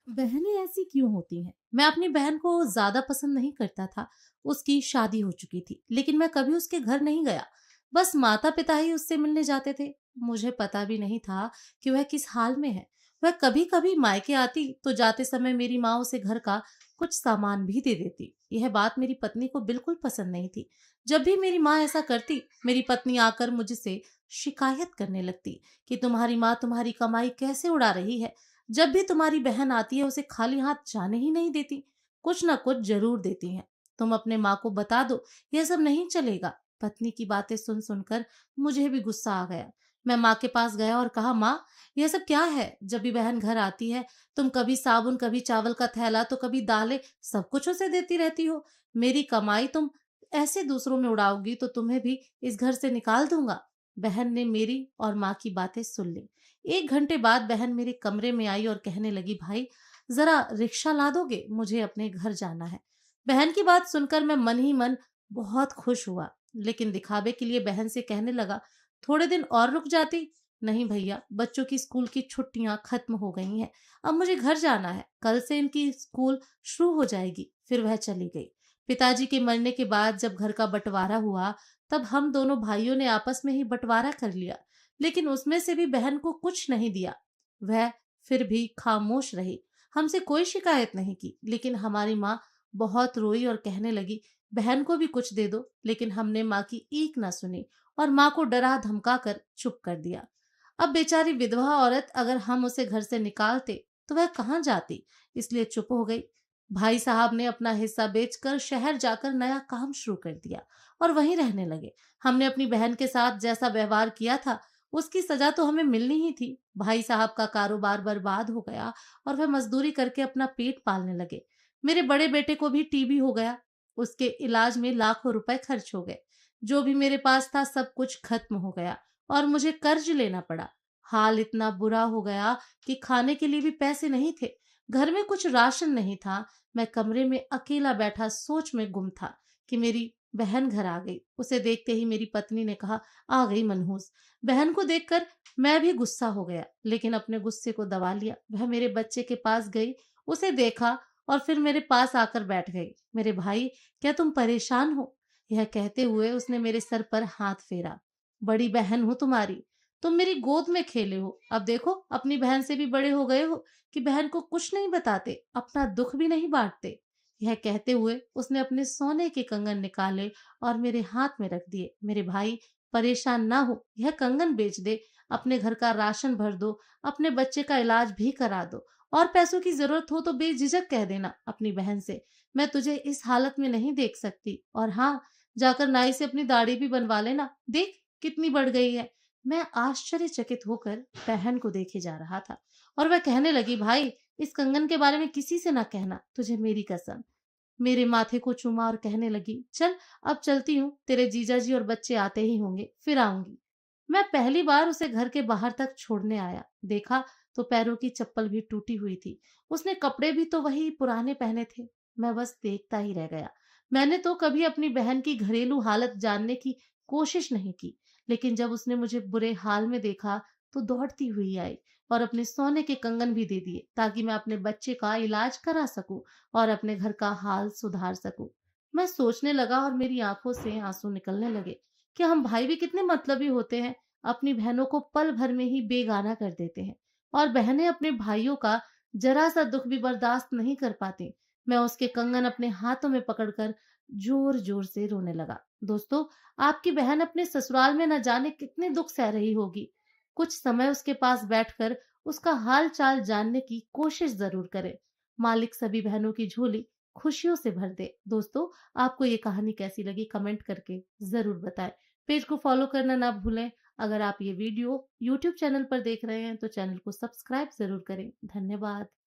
बहनें ऐसी क्यों होती हैं? मैं अपनी बहन को ज्यादा पसंद नहीं करता था। उसकी शादी हो चुकी थी, लेकिन मैं कभी उसके घर नहीं गया। बस माता पिता ही उससे मिलने जाते थे। मुझे पता भी नहीं था कि वह किस हाल में है। वह कभी कभी मायके आती तो जाते समय मेरी माँ उसे घर का कुछ सामान भी दे देती। यह बात मेरी पत्नी को बिल्कुल पसंद नहीं थी। जब भी मेरी माँ ऐसा करती, मेरी पत्नी आकर मुझसे शिकायत करने लगती कि तुम्हारी माँ तुम्हारी कमाई कैसे उड़ा रही है। जब भी तुम्हारी बहन आती है उसे खाली हाथ जाने ही नहीं देती, कुछ ना कुछ जरूर देती हैं। तुम अपने माँ को बता दो, यह सब नहीं चलेगा। पत्नी की बातें सुन सुनकर मुझे भी गुस्सा आ गया। मैं माँ के पास गया और कहा, माँ, यह सब क्या है? जब भी बहन घर आती है तुम कभी साबुन, कभी चावल का थैला, तो कभी दालें, सब कुछ उसे देती रहती हो। मेरी कमाई तुम ऐसे दूसरों में उड़ाओगी तो तुम्हें भी इस घर से निकाल दूंगा। बहन ने मेरी और माँ की बातें सुन ली। 1 घंटे बाद बहन मेरे कमरे में आई और कहने लगी, भाई, जरा रिक्शा ला दोगे, मुझे अपने घर जाना है। बहन की बात सुनकर मैं मन ही मन बहुत खुश हुआ, लेकिन दिखावे के लिए बहन से कहने लगा, थोड़े दिन और रुक जाती। नहीं भैया, बच्चों की स्कूल की छुट्टियां खत्म हो गई हैं। अब मुझे घर जाना है, कल से इनकी स्कूल शुरू हो जाएगी। फिर वह चली गई। पिताजी के मरने के बाद जब घर का बंटवारा हुआ, तब हम दोनों भाइयों ने आपस में ही बंटवारा कर लिया, लेकिन उसमें से भी बहन को कुछ नहीं दिया। वह फिर भी खामोश रही, हमसे कोई शिकायत नहीं की। लेकिन हमारी माँ बहुत रोई और कहने लगी, बहन को भी कुछ दे दो। लेकिन हमने माँ की ईक ना सुनी और माँ को डरा धमका कर चुप कर दिया। अब बेचारी विधवा औरत, अगर हम उसे घर से निकालते तो वह कहाँ जाती, इसलिए चुप हो गई। भाई साहब ने अपना हिस्सा बेचकर शहर जाकर नया काम शुरू कर दिया और वहीं रहने लगे। हमने अपनी बहन के साथ जैसा व्यवहार किया था, उसकी सजा तो हमें मिलनी ही थी। भाई साहब का कारोबार बर्बाद हो गया और वह मजदूरी करके अपना पेट पालने लगे। मेरे बड़े बेटे को भी टीबी हो गया। उसके इलाज में लाखों रुपए खर्च हो गए। जो भी मेरे पास था सब कुछ खत्म हो गया और मुझे कर्ज लेना पड़ा। हाल इतना बुरा हो गया कि खाने के लिए भी पैसे नहीं थे। घर में कुछ राशन नहीं था। मैं कमरे में अकेला बैठा सोच में गुम था कि मेरी बहन घर आ गई। उसे देखते ही मेरी पत्नी ने कहा, आ गई मनहूस। बहन को देखकर मैं भी गुस्सा हो गया, लेकिन अपने गुस्से को दबा लिया। वह मेरे बच्चे के पास गई, उसे देखा और फिर मेरे पास आकर बैठ गई। मेरे भाई, क्या तुम परेशान हो? यह कहते हुए उसने मेरे सर पर हाथ फेरा। बड़ी बहन हूं तुम्हारी, तुम मेरी गोद में खेले हो। अब देखो, अपनी बहन से भी बड़े हो गए हो कि बहन को कुछ नहीं बताते, अपना दुख भी नहीं बांटते। यह कहते हुए उसने अपने सोने के कंगन निकाले और मेरे हाथ में रख दिए। मेरे भाई, परेशान ना हो, यह कंगन बेच दे, अपने घर का राशन भर दो, अपने बच्चे का इलाज भी करा दो, और पैसों की जरूरत हो तो बेझिझक कह देना अपनी बहन से। मैं तुझे इस हालत में नहीं देख सकती। और हाँ, जाकर नाई से अपनी दाढ़ी भी बनवा लेना, देख कितनी बढ़ गई है। मैं आश्चर्यचकित होकर बहन को देखे जा रहा था और वह कहने लगी, भाई, इस कंगन के बारे में किसी से ना कहना, तुझे मेरी कसम। मेरे माथे को चूमा और कहने लगी, चल, अब चलती हूँ, तेरे जीजा जी और बच्चे आते ही होंगे, फिर आऊंगी। मैं पहली बार उसे घर के बाहर तक छोड़ने आया। देखा तो पैरों की चप्पल भी टूटी हुई थी। उसने कपड़े भी तो वही पुराने पहने थे। मैं बस देखता ही रह गया। मैंने तो कभी अपनी बहन की घरेलू हालत जानने की कोशिश नहीं की, लेकिन जब उसने मुझे बुरे हाल में देखा तो दौड़ती हुई आई और अपने सोने के कंगन भी दे दिए ताकि मैं अपने बच्चे का इलाज करा सकूं और अपने घर का हाल सुधार सकूं। मैं सोचने लगा और मेरी आंखों से आंसू निकलने लगे कि हम भाई भी कितने मतलबी होते हैं, अपनी बहनों को पल भर में ही बेगाना कर देते हैं और बहनें अपने भाइयों का जरा सा दुख भी बर्दाश्त नहीं कर पाती। मैं उसके कंगन अपने हाथों में पकड़कर जोर जोर से रोने लगा। दोस्तों, आपकी बहन अपने ससुराल में न जाने कितने दुख सह रही होगी। कुछ समय उसके पास बैठकर उसका हाल चाल जानने की कोशिश जरूर करें। मालिक सभी बहनों की झोली खुशियों से भर दे। दोस्तों, आपको ये कहानी कैसी लगी कमेंट करके जरूर बताएं। पेज को फॉलो करना ना भूलें। अगर आप ये वीडियो यूट्यूब चैनल पर देख रहे हैं तो चैनल को सब्सक्राइब जरूर करें। धन्यवाद।